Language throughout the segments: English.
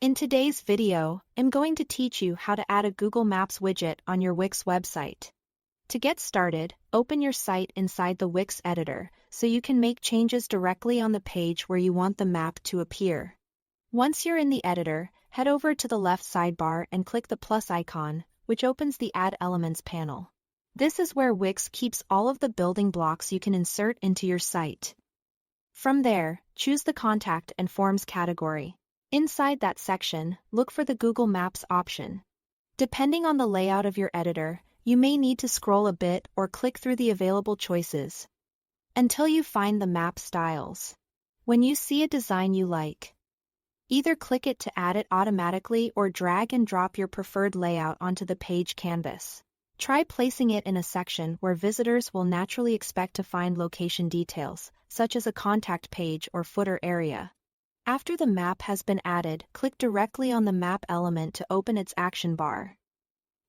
In today's video, I'm going to teach you how to add a Google Maps widget on your Wix website. To get started, open your site inside the Wix editor so you can make changes directly on the page where you want the map to appear. Once you're in the editor, head over to the left sidebar and click the plus icon, which opens the Add Elements panel. This is where Wix keeps all of the building blocks you can insert into your site. From there, choose the Contact and Forms category. Inside that section, look for the Google Maps option. Depending on the layout of your editor, you may need to scroll a bit or click through the available choices until you find the map styles. When you see a design you like, either click it to add it automatically or drag and drop your preferred layout onto the page canvas. Try placing it in a section where visitors will naturally expect to find location details, such as a contact page or footer area. After the map has been added, click directly on the map element to open its action bar.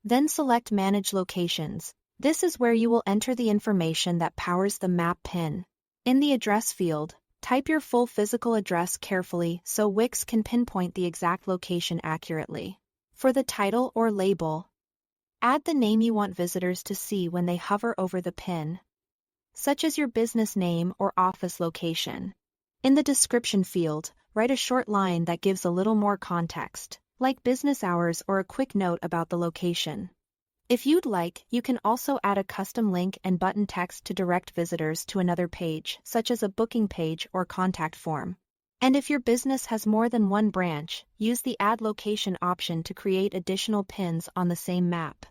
Then select Manage Locations. This is where you will enter the information that powers the map pin. In the address field, type your full physical address carefully so Wix can pinpoint the exact location accurately. For the title or label, add the name you want visitors to see when they hover over the pin, such as your business name or office location. In the description field, write a short line that gives a little more context, like business hours or a quick note about the location. If you'd like, you can also add a custom link and button text to direct visitors to another page, such as a booking page or contact form. And if your business has more than one branch, use the Add Location option to create additional pins on the same map.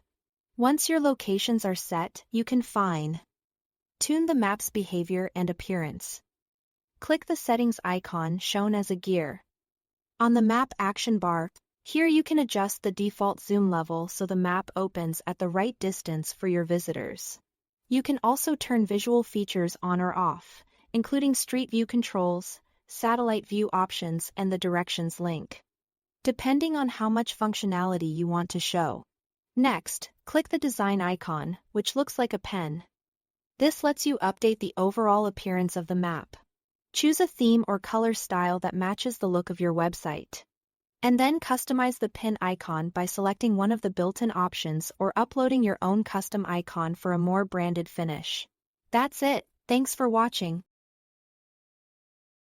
Once your locations are set, you can fine-tune the map's behavior and appearance. Click the Settings icon shown as a gear on the map action bar. Here you can adjust the default zoom level so the map opens at the right distance for your visitors. You can also turn visual features on or off, including Street View controls, satellite view options, and the directions link, depending on how much functionality you want to show. Next, click the Design icon, which looks like a pen. This lets you update the overall appearance of the map. Choose a theme or color style that matches the look of your website. And then customize the pin icon by selecting one of the built-in options or uploading your own custom icon for a more branded finish. That's it. Thanks for watching.